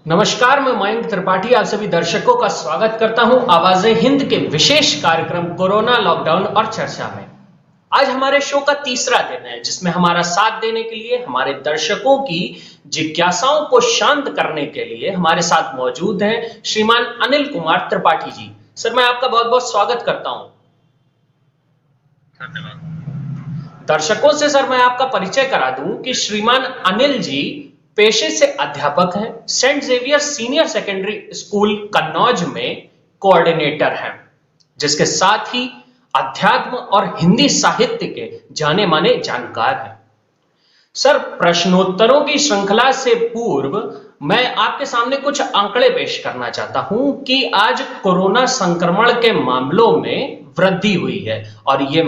नमस्कार, मैं मयंक त्रिपाठी आप सभी दर्शकों का स्वागत करता हूं आवाज़े हिंद के विशेष कार्यक्रम कोरोना लॉकडाउन और चर्चा में। आज हमारे शो का तीसरा दिन है जिसमें हमारा साथ देने के लिए, हमारे दर्शकों की जिज्ञासाओं को शांत करने के लिए हमारे साथ मौजूद हैं श्रीमान अनिल कुमार त्रिपाठी जी। सर, मैं आपका बहुत बहुत स्वागत करता हूं। धन्यवाद। दर्शकों से सर मैं आपका परिचय करा दूं कि श्रीमान अनिल जी पेशे से अध्यापक हैं, Saint Xavier senior secondary school Kannauj में कोऑर्डिनेटर हैं, जिसके साथ ही अध्यात्म और हिंदी साहित्य के जाने माने जानकार हैं। सर, प्रश्नोत्तरों की श्रृंखला से पूर्व मैं आपके सामने कुछ आंकड़े पेश करना चाहता हूं कि आज कोरोना संक्रमण के मामलों में वृद्धि हुई है और ये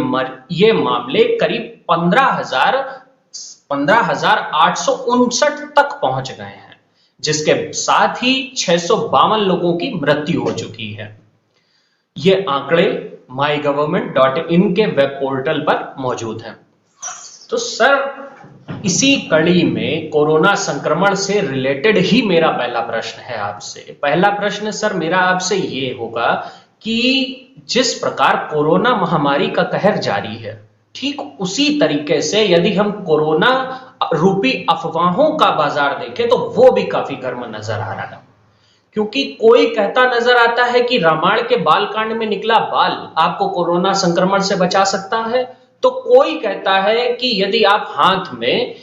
मामले करीब 15,859 तक पहुंच गए हैं, जिसके साथ ही 652 लोगों की मृत्यु हो चुकी है। ये आंकड़े mygov.in के वेब पोर्टल पर मौजूद हैं। तो सर, इसी कड़ी में कोरोना संक्रमण से रिलेटेड ही मेरा पहला प्रश्न है आपसे। पहला प्रश्न सर मेरा आपसे ये होगा कि जिस प्रकार कोरोना महामारी का कहर जारी है, ठीक उसी तरीके से यदि हम कोरोना रूपी अफवाहों का बाजार देखें तो वो भी काफी गर्म नजर आ रहा है। क्योंकि कोई कहता नजर आता है कि रामायण के बालकांड में निकला बाल आपको कोरोना संक्रमण से बचा सकता है, तो कोई कहता है कि यदि आप हाथ में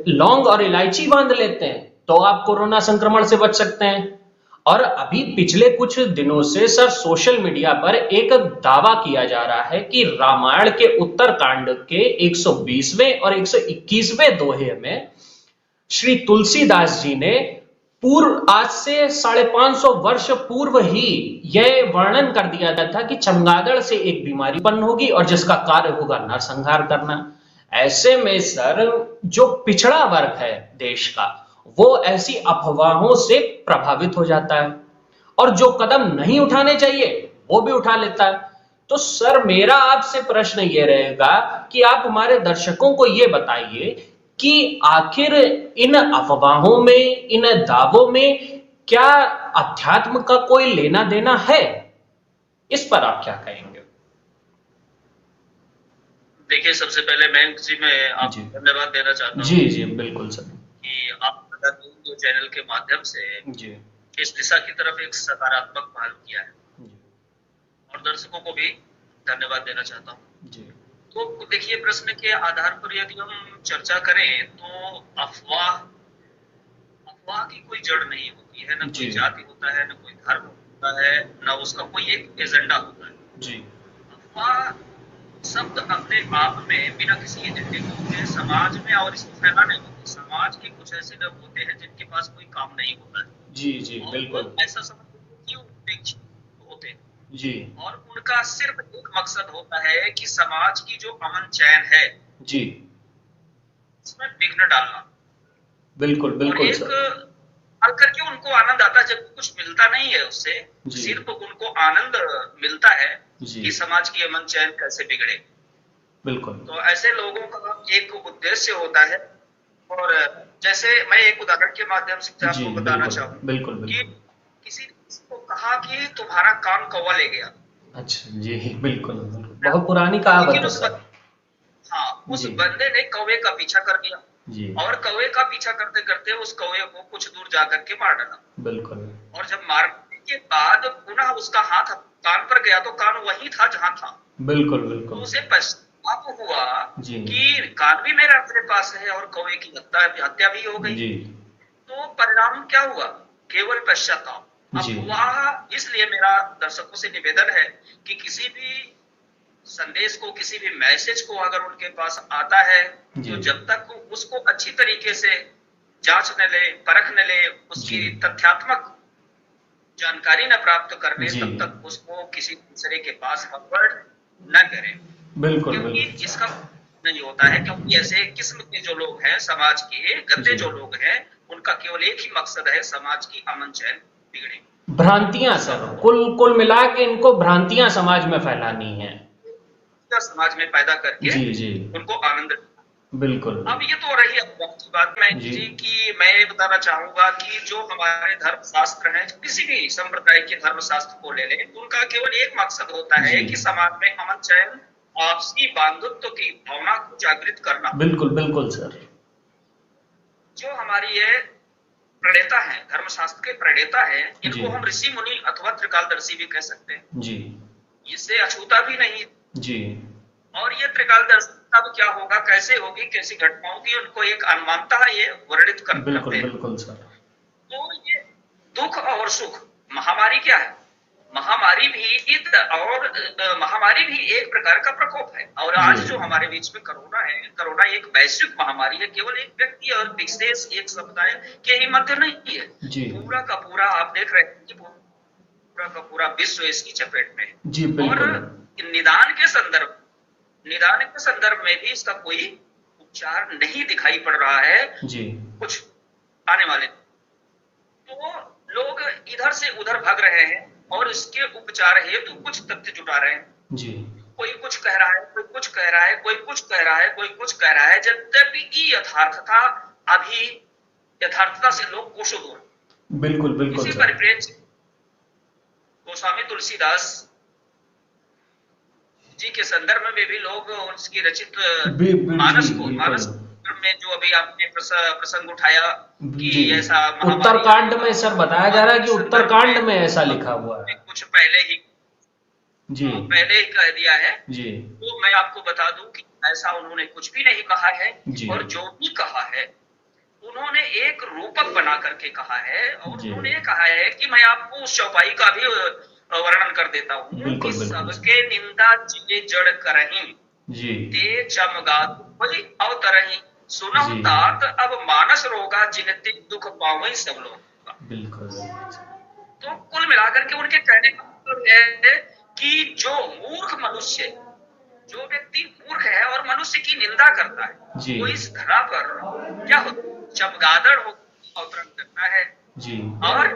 लौंग और इलायची बांध लेते हैं तो आप कोरोना संक्रमण से बच सकते हैं। और अभी पिछले कुछ दिनों से सर सोशल मीडिया पर एक दावा किया जा रहा है कि रामायण के उत्तरकांड के 120वें और 121वें दोहे में श्री तुलसीदास जी ने आज से 550 वर्ष पूर्व ही यह वर्णन कर दिया गया था कि चमगादड़ से एक बीमारी उत्पन्न होगी और जिसका कार्य होगा नरसंहार करना। ऐसे में सर जो पिछड़ा वर्ग है देश का, वो ऐसी अफवाहों से प्रभावित हो जाता है और जो कदम नहीं उठाने चाहिए वो भी उठा लेता है। तो सर मेरा आपसे प्रश्न ये रहेगा कि आप हमारे दर्शकों को ये बताइए कि आखिर इन अफवाहों में, इन दावों में क्या अध्यात्म का कोई लेना देना है? इस पर आप क्या कहेंगे? देखिए, सबसे पहले मयंक जी मैं आपको धन्यवाद देना चाहता हूँ। जी जी बिल्कुल सर। कि आप चैनल के माध्यम से जी इस दिशा की तरफ एक सकारात्मक पहल किया है जी। और दर्शकों को भी धन्यवाद देना चाहता हूँ। जी। तो देखिए, प्रश्न के आधार पर यदि हम चर्चा करें तो अफवाह की कोई जड़ नहीं होती है, न कोई जाति होता है, न कोई धर्म होता है, न उसका कोई एक एजेंडा होता है। जी। अफवाह शब्द अपने आप में बिना किसी एजेंडे के होते हैं समाज में और इसको फैलाने होते। समाज के कुछ ऐसे लोग होते हैं जिनके पास कोई काम नहीं होता है। जी जी बिल्कुल। ऐसा समझ उपेक्षित होते हैं जी। और उनका सिर्फ एक मकसद होता है कि समाज की जो अमन चैन है जी इसमें विघ्न डालना। बिल्कुल बिल्कुल और सर। करके उनको आनंद आता है, जब कुछ मिलता नहीं है उससे, सिर्फ उनको आनंद मिलता है कि समाज की अमन चैन कैसे बिगड़े। बिल्कुल। तो ऐसे लोगों का एक उद्देश्य होता है। और जैसे मैं एक उदाहरण के माध्यम से आपको बताना चाहूँ। बिल्कुल कि किसी को कहा कि तुम्हारा कान कौवा ले गया। अच्छा जी बिल्कुल, बहुत पुरानी कहावत है सर। हाँ, उस बंदे ने कौवे का पीछा कर लिया और कौवे का पीछा करते करते उस कौवे को कुछ दूर जाकर के मार डाला। बिल्कुल। और जब मारने के बाद पुनः उसका हाथ कान पर गया तो कान वही था जहां था। बिल्कुल बिल्कुल। तो उसे पश्चाताप हुआ कि कान भी मेरा अपने पास है और कौवे की हत्या भी हो गई। तो परिणाम क्या हुआ? केवल पश्चाताप। अफवाह। इसलिए मेरा दर्शकों से निवेदन है कि किसी भी संदेश को, किसी भी मैसेज को अगर उनके पास आता है तो जब तक उसको अच्छी तरीके से जांच न ले, परख न ले, उसकी तथ्यात्मक जानकारी न प्राप्त कर ले, तब तक उसको किसी दूसरे के पास फॉरवर्ड न करें। बिल्कुल। क्योंकि इसका नहीं होता है, क्योंकि ऐसे किस्म के जो लोग हैं, समाज के गंदे जो लोग हैं, उनका केवल एक ही मकसद है, समाज की अमन चैन बिगड़े। भ्रांतियां सर, कुल मिला के इनको भ्रांतियां समाज में फैलानी है, समाज में पैदा करके उनको आनंद। बिल्कुल। अब ये तो रही की बात मैं जी कि मैं ये बताना चाहूंगा कि जो हमारे धर्म शास्त्र हैं, किसी भी संप्रदाय के धर्म शास्त्र को ले लें, उनका केवल एक मकसद होता है कि समाज में अमन चैन, आपसी बंधुत्व की भावना को जागृत करना। बिल्कुल बिल्कुल सर। जो हमारी ये प्रणेता है, धर्मशास्त्र के प्रणेता है, इनको हम ऋषि मुनि अथवा त्रिकालदर्शी भी कह सकते हैं जी। इससे अछूता भी नहीं जी। और ये त्रिकालदर्शी तब क्या होगा, कैसे होगी, कैसी घटनाओं की उनको एक अनुमानता ये वर्णित करते हैं। बिल्कुल बिल्कुल सर। तो ये दुख और सुख, महामारी क्या है, महामारी भी एक प्रकार का प्रकोप है। और आज जो हमारे बीच में कोरोना है, कोरोना एक वैश्विक महामारी है, केवल एक व्यक्ति और विशेष एक समुदाय के ही मध्य नहीं है जी। पूरा का पूरा आप देख रहे हैं कि पूरा का पूरा विश्व इसकी चपेट में है जी। और निदान के संदर्भ में भी इसका कोई उपचार नहीं दिखाई पड़ रहा है जी। कुछ आने वाले तो लोग इधर से उधर भाग रहे हैं और इसके उपचार हेतु कुछ तथ्य जुटा रहे हैं जी। कोई कुछ कह रहा है, कोई कुछ कह रहा है, कोई कुछ कह रहा है, कोई कुछ कह रहा है, जबकि यथार्थता से लोग कोसों दूर। बिल्कुल बिल्कुल। इसी परिप्रेक्ष्य गोस्वामी तुलसीदास जी के संदर्भ में भी लोग उसकी रचित मानस में जो अभी आपने प्रसंग उठाया कि ऐसा उत्तरकांड में सर बताया जा रहा है कि उत्तरकांड में ऐसा लिखा हुआ है, कुछ पहले ही कह दिया है जी। तो मैं आपको बता दूं कि ऐसा उन्होंने कुछ भी नहीं कहा है और जो भी कहा है उन्होंने एक रूपक बना करके कहा है और उन्होंने कहा है कि मैं आपको उस चौपाई का भी वर्णन कर देता हूँ कि सबके निंदा जिये जड़ करही ते चमगात अवतरही सुनहु तात अब मानस रोगा जिनते दुख पावई सब लोग। बिल्कुल। तो कुल मिलाकर के उनके कहने का मतलब है कि जो मूर्ख मनुष्य, जो व्यक्ति मूर्ख है और मनुष्य की निंदा करता है, वो इस धरा पर क्या होता है, चमगादड़ होकर अवतरण करता है जी। और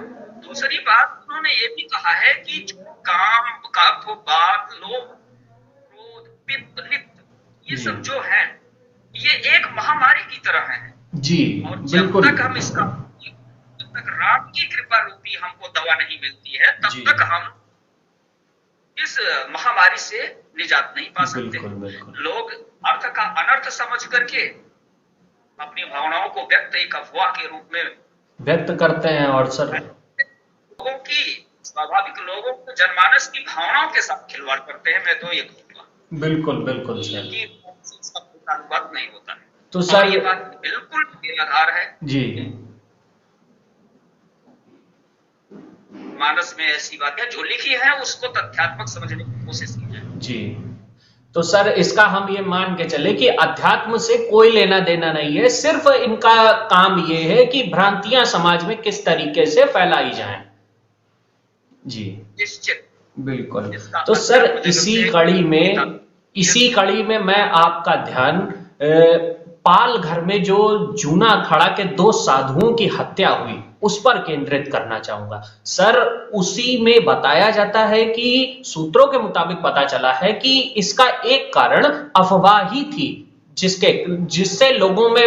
दूसरी बात उन्होंने ये भी कहा है कि जो काम, कफ, बात, लोभ, क्रोध, पित्त, लिप्त, ये सब जो है ये एक महामारी की तरह है जी। और जब तक हम इसका, जब तक राम की कृपा रूपी हमको दवा नहीं मिलती है, तब तक हम इस महामारी से निजात नहीं पा सकते। लोग अर्थ का अनर्थ समझ करके अपनी भावनाओं को व्यक्त एक अफवाह के रूप में व्यक्त करते हैं और सर लोगों की, स्वाभाविक लोगों को जनमानस की भावनाओं के साथ खिलवाड़ करते हैं। मैं तो ये कहूँगा बिल्कुल बिल्कुल सर बात नहीं होता है। तो सर ये बात बिल्कुल बेलगार है जी। मानस में ऐसी बातें जो लिखी है उसको तथ्यात्मक समझने की कोशिश की जाए जी। तो सर इसका हम ये मान के चले कि अध्यात्म से कोई लेना देना नहीं है, सिर्फ इनका काम ये है कि भ्रांतियां समाज में किस तरीके से फैलाई जाएं जी। निश्चित बिल्कुल। तो सर इसी कड़ी में मैं आपका ध्यान पाल घर में जो जूना अखाड़ा के 2 साधुओं की हत्या हुई उस पर केंद्रित करना चाहूंगा सर। उसी में बताया जाता है कि सूत्रों के मुताबिक पता चला है कि इसका एक कारण अफवाह ही थी, जिससे लोगों में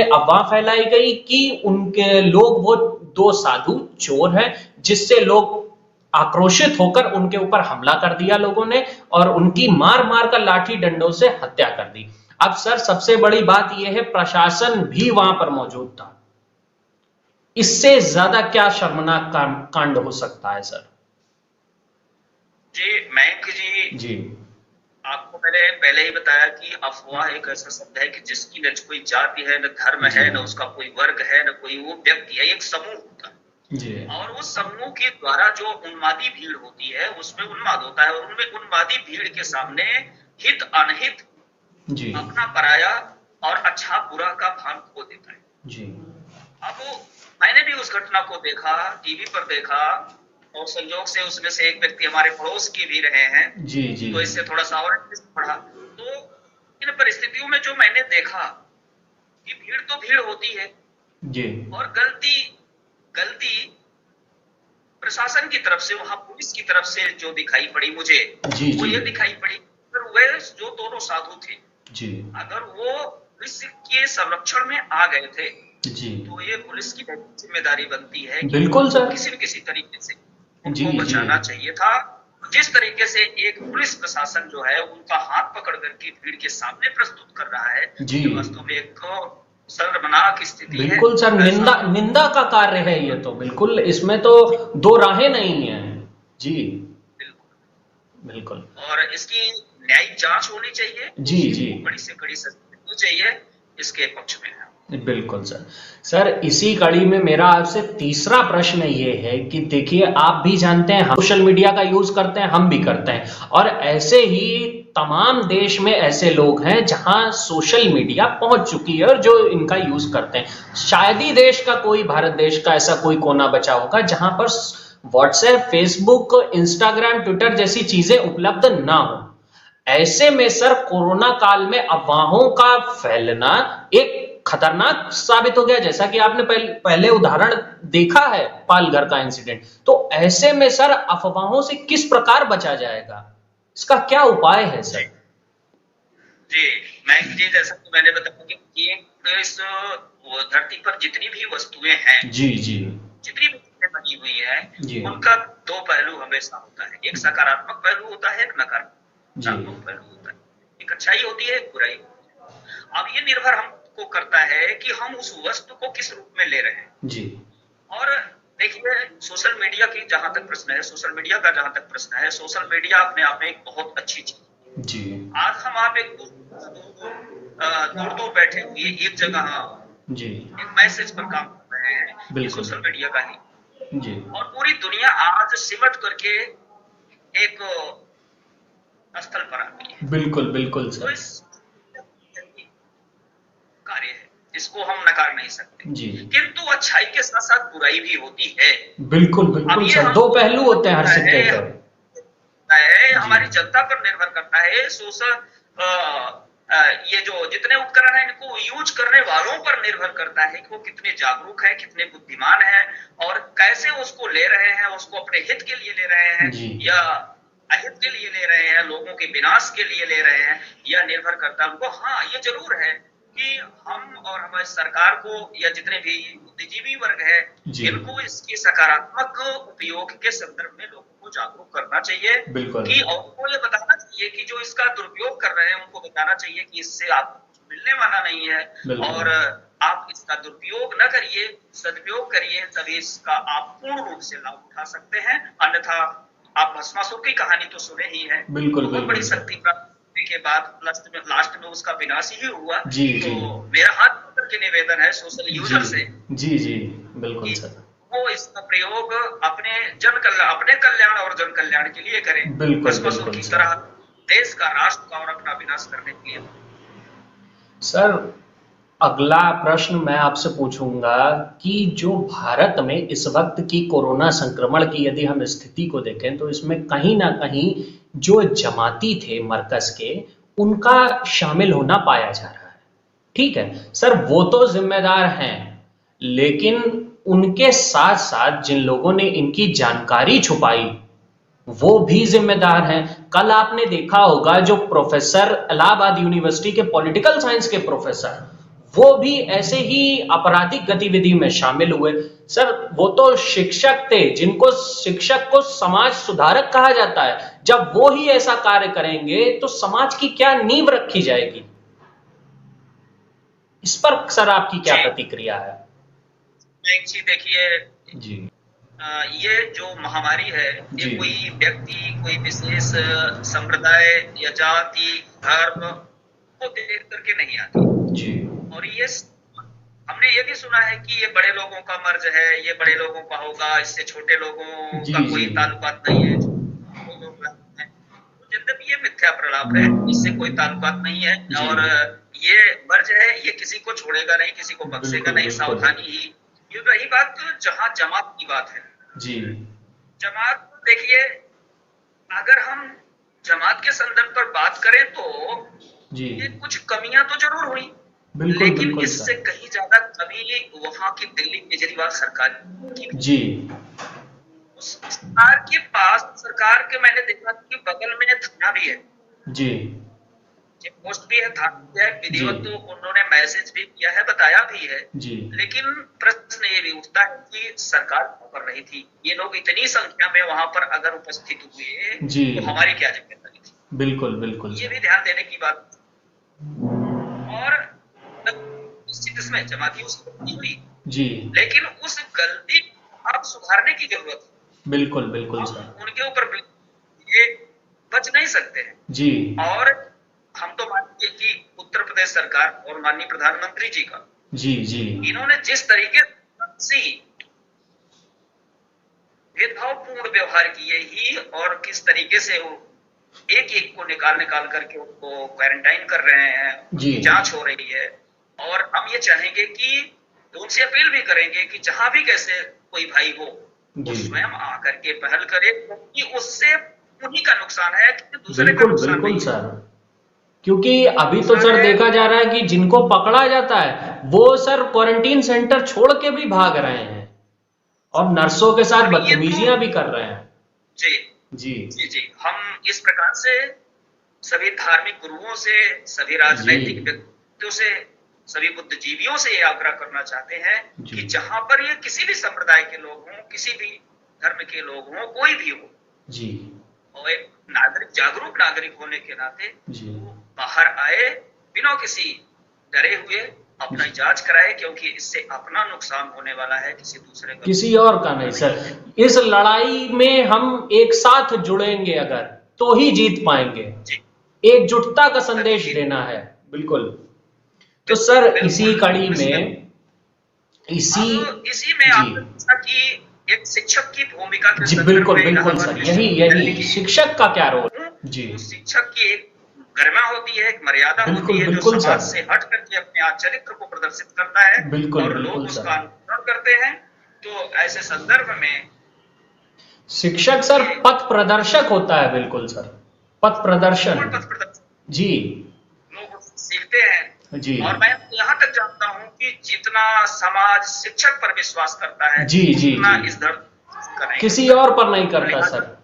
अफवाह फैलाई गई कि उनके लोग वो 2 साधु चोर हैं, जिससे लोग आक्रोशित होकर उनके ऊपर हमला कर दिया लोगों ने और उनकी मार मार कर लाठी डंडों से हत्या कर दी। अब सर सबसे बड़ी बात यह है प्रशासन भी वहां पर मौजूद था। इससे ज्यादा क्या शर्मनाक कांड हो सकता है सर? जी मयंक जी आपको मैंने पहले ही बताया कि अफवाह एक ऐसा शब्द है कि जिसकी न कोई जाति है, न धर्म है, न उसका कोई वर्ग है, न कोई वो व्यक्ति है, एक समूह होता है जी। और उस समूह के द्वारा जो उन्मादी भीड़ होती है उसमें उन्माद होता है और उनमें उन्मादी भीड़ के सामने हित अनहित जी। अपना पराया और अच्छा बुरा का भान खो देता है जी। अब मैंने भी उस घटना को देखा, टीवी पर देखा और संयोग से उसमें से एक व्यक्ति हमारे पड़ोस के भी रहे हैं जी जी। तो इससे थोड़ा सा और पढ़ा। तो इन परिस्थितियों में जो मैंने देखा कि भीड़ तो भीड़ होती है जी। और गलती प्रशासन की तरफ से, वहां पुलिस की तरफ से जो दिखाई पड़ी मुझे जी, वो ये दिखाई पड़ी, फिर वे जो दोनों साधु थे जी अगर वो पुलिस के संरक्षण में आ गए थे जी तो ये पुलिस की जिम्मेदारी बनती है कि बिल्कुल सर। किसी न किसी तरीके से जी उनको जी बचाना चाहिए था। जिस तरीके से एक पुलिस प्रशासन जो है उनका हाथ पकड़ करके भीड़ के सामने प्रस्तुत कर रहा है, जी ये वास्तव में एक शर्मनाक स्थिति है। बिल्कुल सर, निंदा निंदा का कार्य है ये तो, बिल्कुल इसमें तो दो राहें नहीं है। जी बिल्कुल बिल्कुल। और इसकी न्यायिक जांच होनी चाहिए, जी जी कड़ी से कड़ी सजा होनी चाहिए, इसके पक्ष में है। बिल्कुल सर। सर इसी कड़ी में मेरा आपसे तीसरा प्रश्न ये है कि देखिए, आप भी जानते हैं, हम सोशल मीडिया का यूज करते हैं, हम भी करते हैं, और ऐसे ही तमाम देश में ऐसे लोग हैं जहां सोशल मीडिया पहुंच चुकी है और जो इनका यूज करते हैं। शायद ही देश का कोई, भारत देश का ऐसा कोई कोना बचा होगा जहां पर व्हाट्सएप, फेसबुक, इंस्टाग्राम, ट्विटर जैसी चीजें उपलब्ध ना हो। ऐसे में सर कोरोना काल में अफवाहों का फैलना एक खतरनाक साबित हो गया, जैसा कि आपने पहले उदाहरण देखा है, पालघर का इंसिडेंट। तो ऐसे में सर अफवाहों से किस प्रकार बचा जाएगा, इसका क्या उपाय है सर? जी, मैं जी जैसा कि मैंने बताया कि इस धरती पर जितनी भी वस्तुएं हैं, जी जी जितनी भी चीजें बनी हुई है, जी उनका दो पहलू हमेशा होता है। एक सकारात्मक पहलू होता है, एक जी नकारात्मक पहलू होता है। एक अच्छाई होती है, एक बुराई होती है। अब ये निर्भर हमको करता है कि हम उस वस्तु को किस रूप में ले रहे हैं। जी और देखिए, सोशल मीडिया की जहां तक प्रश्न है, सोशल मीडिया का जहां तक प्रश्न है, सोशल मीडिया अपने आप में एक बहुत अच्छी चीज है। जी आज हम आप एक दूर दूर बैठे हुए एक जगह जी एक मैसेज पर काम कर रहे हैं, ये बिल्कुल सोशल मीडिया का ही। जी और पूरी दुनिया आज सिमट करके एक स्थल पर आ गई है। बिल्कुल बिल्कुल तो सर। इस कार्य है, इसको हम नकार नहीं सकते। जी किंतु अच्छाई के साथ साथ बुराई भी होती है। बिल्कुल अब बिल्कुल ये सर, दो पहलू होते हैं हर सिक्के के। है, जी हमारी जनता पर निर्भर करता है। ये जो जितने उपकरण हैं, इनको यूज करने वालों पर निर्भर करता है कि वो कितने जागरूक हैं, कितने बुद्धिमान हैं, और कैसे उसको ले रहे हैं, उसको अपने हित के लिए ले रहे हैं जी या अहित के लिए ले रहे हैं, लोगों के विनाश के लिए ले रहे हैं, यह निर्भर करता है उनको। हाँ, ये जरूर है कि हम और हमारी सरकार को या जितने भी बुद्धिजीवी वर्ग है, जी इनको इसके सकारात्मक उपयोग के संदर्भ में लोगों को जागरूक करना चाहिए बिल्कुल कि, और उनको ये बताना चाहिए कि जो इसका दुरुपयोग कर रहे हैं, उनको बताना चाहिए कि इससे आपको कुछ मिलने वाला नहीं है, बिल्कुल और आप इसका दुरुपयोग न करिए, सदुपयोग करिए, तभी इसका आप पूर्ण रूप से लाभ उठा सकते हैं। अन्यथा आप भस्मासुर की कहानी तो सुने ही है, बिल्कुल बहुत बड़ी बिल्कुल शक्ति प्राप्त के बाद लास्ट में उसका विनाश ही हुआ। जी तो जी मेरा हाथ पकड़ के निवेदन है सोशल यूजर से जी जी बिल्कुल कि सर, वो इसका प्रयोग अपने अपने कल्याण और जन कल्याण के लिए करें, बिल्कुल भस्मासुर बिल्कुल की सर। तरह देश का, राष्ट्र का और अपना विनाश करने के लिए। सर अगला प्रश्न मैं आपसे पूछूंगा कि जो भारत में इस वक्त की कोरोना संक्रमण की यदि हम स्थिति को देखें, तो इसमें कहीं ना कहीं जो जमाती थे मरकज के, उनका शामिल होना पाया जा रहा है। ठीक है सर, वो तो जिम्मेदार हैं, लेकिन उनके साथ साथ जिन लोगों ने इनकी जानकारी छुपाई, वो भी जिम्मेदार हैं। कल आपने देखा होगा, जो प्रोफेसर इलाहाबाद यूनिवर्सिटी के पॉलिटिकल साइंस के प्रोफेसर, वो भी ऐसे ही आपराधिक गतिविधि में शामिल हुए। सर वो तो शिक्षक थे, जिनको शिक्षक को समाज सुधारक कहा जाता है, जब वो ही ऐसा कार्य करेंगे तो समाज की क्या नींव रखी जाएगी? इस पर सर आपकी क्या प्रतिक्रिया है? एक चीज देखिए जी ये जो महामारी है, ये जी कोई व्यक्ति, कोई विशेष संप्रदाय या जाति, धर्म को देख करके नहीं आती। जी और ये हमने ये भी सुना है कि ये बड़े लोगों का मर्ज है, ये बड़े लोगों का होगा, इससे छोटे लोगों जी का कोई ताल्लुकात नहीं है। तो यद्यपि ये मिथ्या प्रलाप है, इससे कोई ताल्लुकात नहीं है, और ये मर्ज है, ये किसी को छोड़ेगा नहीं, किसी को बख्शेगा नहीं, सावधानी ही। ये रही बात जहां जमात की बात है, जी जमात देखिए, अगर हम जमात के संदर्भ पर बात करें तो जी ये कुछ कमियां तो जरूर हुई, बिल्कुल लेकिन बिल्कुल इससे कहीं ज्यादा कमी वहां की दिल्ली केजरीवाल सरकार की। जी उस सरकार के पास, सरकार के मैंने देखा कि बगल में थाना भी है, जी ये पोस्ट भी है, था है, विधिवत जी तो उन्होंने मैसेज भी किया है, बताया भी है। जी लेकिन प्रश्न ये भी उठता है कि सरकार क्या कर रही थी, ये लोग इतनी संख्या में वहां पर अगर उपस्थित हुए जी तो हमारी क्या जिम्मेदारी थी, बिल्कुल बिल्कुल ये सर। भी ध्यान देने की बात। और निश्चित इसमें जमातियों से गलती हुई, जी लेकिन उस गलती को आप सुधारने की जरूरत है। बिल्कुल बिल्कुल हम सर। उनके ऊपर ये बच नहीं सकते हैं। जी और हम तो मानते हैं कि उत्तर प्रदेश सरकार और माननीय प्रधानमंत्री जी का, जी जी इन्होंने जिस तरीके से भेदभावपूर्ण व्यवहार किए ही और किस तरीके से वो एक एक को निकाल निकाल करके उनको क्वारंटाइन कर रहे हैं, जी जांच हो रही है। और हम ये चाहेंगे कि उनसे अपील भी करेंगे कि जहां भी कैसे कोई भाई हो वो जी स्वयं आकर के पहल करे, क्योंकि उससे उन्हीं का नुकसान है कि दूसरे का बिल्कुल नुकसान बिल्कुल नहीं है। सर। क्योंकि अभी तो सर देखा जा रहा है कि जिनको पकड़ा जाता है वो सर क्वारंटीन सेंटर छोड़ के भी भाग रहे हैं और नर्सों के साथ ये बदतमीजियां भी कर रहे हैं। जी जी जी जी, हम इस प्रकार से सभी धार्मिक गुरुओं से, सभी राजनैतिक व्यक्तियों से, सभी बुद्धिजीवियों से ये आग्रह करना चाहते हैं जी कि जहां पर ये किसी भी संप्रदाय के लोग हों, किसी भी धर्म के लोग हों, कोई भी हो, जी और एक नागरिक, जागरूक नागरिक होने के नाते जी बाहर आए, बिना किसी डरे हुए अपना जांच कराए, क्योंकि इससे अपना नुकसान होने वाला है, किसी दूसरे का, किसी और का नहीं सर। इस लड़ाई में हम एक साथ जुड़ेंगे अगर तो ही जीत पाएंगे। जी एकजुटता का संदेश देना है। बिल्कुल। तो सर इसी कड़ी में इसी में जी आपने पूछा कि एक शिक्षक की भूमिका के जी संदर्भ बिल्कुल में बिल्कुल सर, यही शिक्षक का क्या रोल। जी तो शिक्षक की एक गरिमा होती है, एक मर्यादा होती बिल्कुल है, जो बिल्कुल समाज सर। से हट करके अपने चरित्र को प्रदर्शित करता है बिल्कुल और बिल्कुल लोग सर। उसका अनुसरण करते हैं। तो ऐसे संदर्भ में शिक्षक सर पथ प्रदर्शक होता है। बिल्कुल सर, पथ प्रदर्शन। पथ प्रदर्शक जी लोग सीखते हैं। जी और मैं यहाँ तक जानता हूँ कि जितना समाज शिक्षक पर विश्वास करता है, जी जी उतना जी इस धरती का नहीं किसी और पर नहीं करता सर।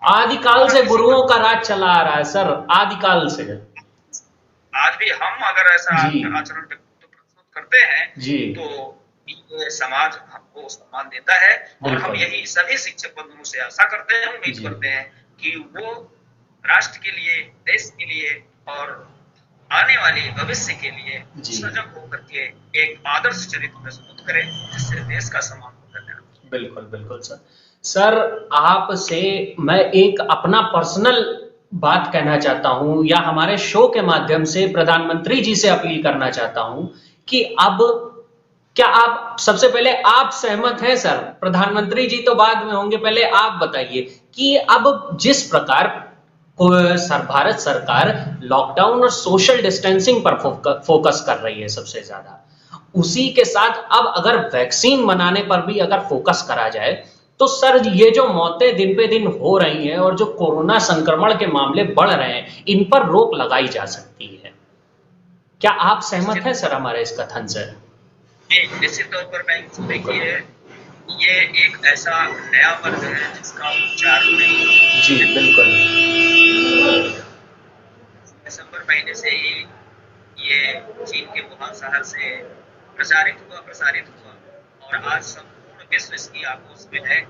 आदिकाल से गुरुओं का राज चला आ रहा है सर, आदिकाल से। आज भी हम अगर ऐसा जी आचरण प्रस्तुत करते हैं जी तो ये समाज हमको सम्मान देता है। और हम बिल्कुल यही सभी शिक्षक बंधुओं से आशा करते हैं, उम्मीद जी करते हैं कि वो राष्ट्र के लिए, देश के लिए और आने वाले भविष्य के लिए जी सजग होकर के एक आदर्श चरित्र प्रस्तुत करें, जिससे देश का सम्मान होता है। बिल्कुल बिल्कुल सर। सर आपसे मैं एक अपना पर्सनल बात कहना चाहता हूं या हमारे शो के माध्यम से प्रधानमंत्री जी से अपील करना चाहता हूं कि अब क्या आप सबसे पहले आप सहमत हैं सर? प्रधानमंत्री जी तो बाद में होंगे, पहले आप बताइए कि अब जिस प्रकार भारत सरकार लॉकडाउन और सोशल डिस्टेंसिंग पर फोकस कर रही है सबसे ज्यादा, उसी के साथ अब अगर वैक्सीन बनाने पर भी अगर फोकस करा जाए तो सर ये जो मौतें दिन पे दिन हो रही हैं और जो कोरोना संक्रमण के मामले बढ़ रहे हैं, इन पर रोक लगाई जा सकती है। क्या आप सहमत हैं सर हमारे इस कथन से? निश्चित तौर पर मैं देखिए, ये एक ऐसा नया वर्ग है जिसका उपचार नहीं। जी बिल्कुल। दिसंबर महीने से ही ये चीन के वुहान शहर से प्रसारित हुआ और आज संपूर्ण विश्व इसकी आगोश में है।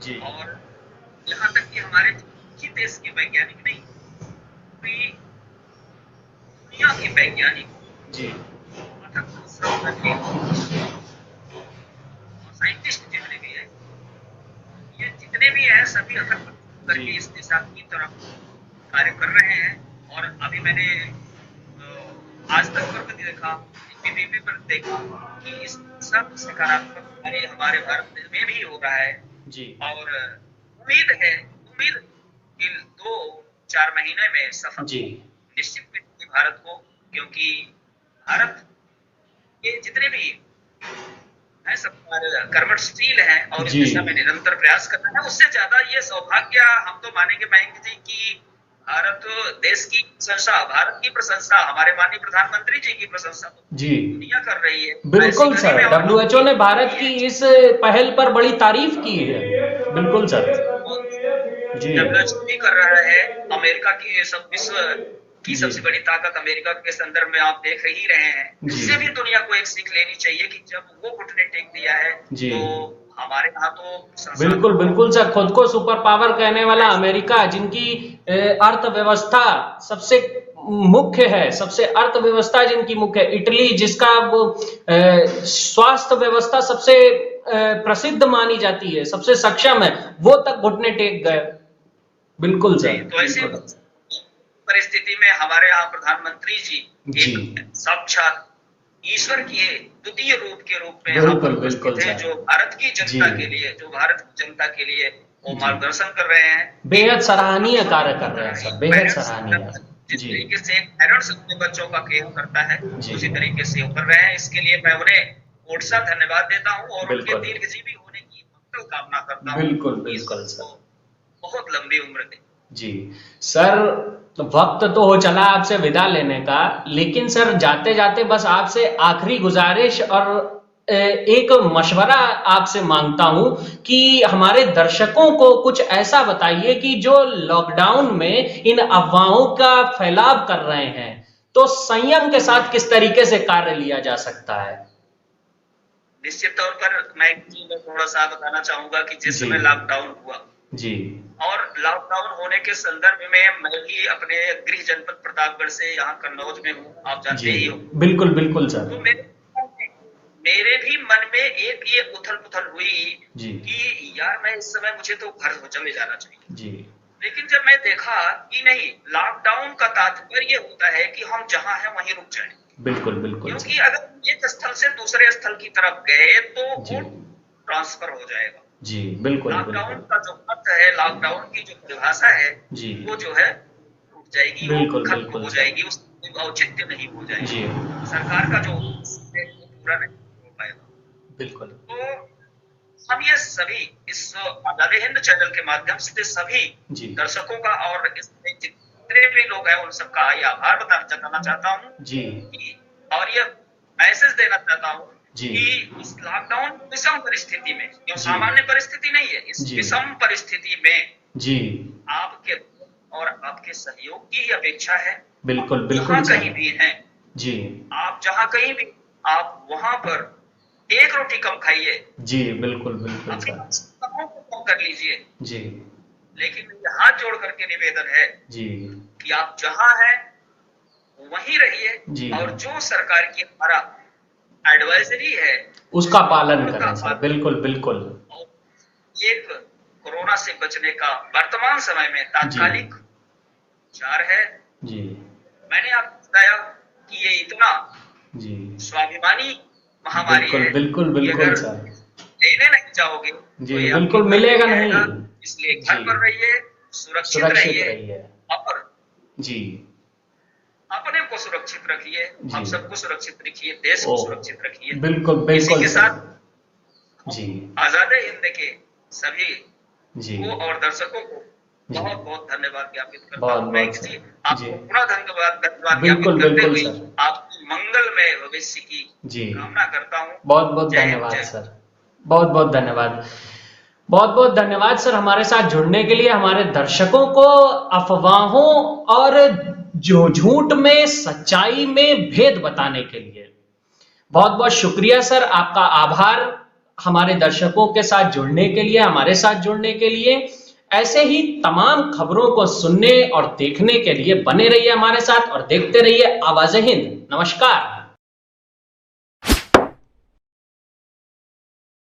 जी और यहाँ तक कि हमारे ही देश के वैज्ञानिक नहीं, पूरी दुनिया के वैज्ञानिक जी साइंटिस्ट जितने भी हैं, ये जितने भी हैं सभी अथक करके इस दिशा की तरफ कार्य कर रहे हैं। और अभी मैंने आज तक पर भी देखा, टीवी पर देखा कि इस सब सकारात्मक कार्य हमारे भारत में भी हो रहा है। जी और उम्मीद कि 2-4 महीने में सफल जी निश्चित मिलेगी भारत को, क्योंकि भारत के जितने भी है सब कर्मठशील हैं और इस दिशा में निरंतर प्रयास कर रहे हैं। उससे ज्यादा ये सौभाग्य हम तो मानेंगे मयंक जी की भारत देश की प्रशंसा, भारत की प्रशंसा, हमारे माननीय प्रधानमंत्री जी की प्रशंसा जी दुनिया कर रही है। बिल्कुल सर, WHO ने भारत की इस पहल पर बड़ी तारीफ की है। बिल्कुल सर जी, WHO भी कर रहा है, अमेरिका की ये सब विश्व की सबसे बड़ी ताकत अमेरिका के संदर्भ में आप देख ही रहे हैं। इससे भी दुनिया को एक सीख लेनी चाहिए कि जब वो घुटने टेक दिया है तो हमारे यहाँ तो बिल्कुल बिल्कुल सर, खुद को सुपर पावर कहने वाला अमेरिका, जिनकी अर्थव्यवस्था सबसे मुख्य है, सबसे अर्थव्यवस्था जिनकी मुख्य है, इटली जिसका वो स्वास्थ्य व्यवस्था सबसे प्रसिद्ध मानी जाती है, सबसे सक्षम है, वो तक घुटने टेक गए। बिल्कुल सर। तो ऐसी परिस्थिति में हमारे यहाँ प्रधानमंत्री जी एक साक्षात ईश्वर के द्वितीय रूप के रूप में यहाँ पर उपस्थित है, जो भारत की जनता के लिए, जो भारत की जनता के लिए वो मार्गदर्शन कर रहे हैं। बेहद सराहनीय कार्य कर रहे हैं सर, बेहद सराहनीय। जिस तरीके से पेरेंट्स अपने बच्चों का केयर करता है उसी तरीके से वो कर रहे हैं। इसके लिए मैं उन्हें कोट सा धन्यवाद देता हूँ और उनके दीर्घजीवी होने की मंगल कामना करता हूँ। बिल्कुल बिल्कुल सर, बहुत लंबी उम्र दे। जी सर, वक्त तो हो चला आपसे विदा लेने का, लेकिन सर जाते जाते बस आपसे आखिरी गुजारिश और एक मशवरा आपसे मांगता हूं कि हमारे दर्शकों को कुछ ऐसा बताइए कि जो लॉकडाउन में इन अफवाहों का फैलाव कर रहे हैं, तो संयम के साथ किस तरीके से कार्य लिया जा सकता है। निश्चित तौर पर मैं थोड़ा सा बताना चाहूंगा कि जिस समय लॉकडाउन हुआ जी, और लॉकडाउन होने के संदर्भ में मैं भी अपने गृह जनपद प्रतापगढ़ से यहाँ कन्नौज में हूँ, आप जानते ही हो। बिल्कुल बिल्कुल सर। तो मेरे भी मन में एक ये उथल पुथल हुई कि यार मैं इस समय मुझे तो घर चले जाना चाहिए जी। लेकिन जब मैं देखा कि नहीं, लॉकडाउन का तात्पर्य होता है कि हम जहाँ हैं वहीं रुक जाएं। बिल्कुल बिल्कुल, क्योंकि अगर एक स्थल से दूसरे स्थल की तरफ गए तो वो ट्रांसफर हो जाएगा जी। बिल्कुल, लॉकडाउन का जो अर्थ है, लॉकडाउन की जो परिभाषा है जी, वो जो है टूट जाएगी, वो खत्म हो जाएगी, उसकी औचित्य नहीं हो जाएगी जी। सरकार का जो पूरा नहीं हो पाएगा। बिल्कुल। तो हम ये सभी इस आजादी हिंद चैनल के माध्यम से सभी दर्शकों का और इसमें जितने भी लोग हैं उन सबका आभार जताना चाहता हूँ जी, और ये मैसेज देना चाहता हूँ कि इस लॉकडाउन विषम परिस्थिति में, जो सामान्य परिस्थिति नहीं है, इस विषम परिस्थिति में जी आपके और आपके सहयोग की अपेक्षा है। बिल्कुल बिल्कुल, जहाँ कहीं भी हैं जी, आप जहाँ कहीं भी, आप वहां पर एक रोटी कम खाइए जी। बिल्कुल बिल्कुल, कम कर लीजिए जी। लेकिन हाथ जोड़ करके निवेदन है जी कि आप जहाँ हैं वहीं रहिए और जो सरकार की हमारा एडवाइजरी है उसका पालन करें सर। बिल्कुल बिल्कुल। एक कोरोना से बचने का वर्तमान समय में तात्कालिक उपचार है जी। मैंने आपको बताया कि ये इतना जी स्वाभिमानी महामारी है, बिल्कुल बिल्कुल सर, लेने नहीं जाओगे जी, बिल्कुल मिलेगा नहीं। इसलिए घर पर रहिए, सुरक्षित रहिए और जी अपने को सुरक्षित रखिए, हम सबको सुरक्षित रखिए, देश को सुरक्षित रखिए। बिल्कुल बिल्कुल। इसी के साथ जी आजादी हिंद के सभी जी को और दर्शकों को बहुत बहुत धन्यवाद ज्ञापित करता हूँ। मैं आपको पूरा धन्यवाद ज्ञापित करते हुए आपकी मंगलमय भविष्य की कामना करता हूँ। बहुत बहुत धन्यवाद सर, बहुत बहुत धन्यवाद, बहुत बहुत धन्यवाद सर हमारे साथ जुड़ने के लिए, हमारे दर्शकों को अफवाहों और जो झूठ में सच्चाई में भेद बताने के लिए बहुत बहुत शुक्रिया सर, आपका आभार हमारे दर्शकों के साथ जुड़ने के लिए, हमारे साथ जुड़ने के लिए। ऐसे ही तमाम खबरों को सुनने और देखने के लिए बने रहिए हमारे साथ और देखते रहिए आवाज़े हिंद। नमस्कार।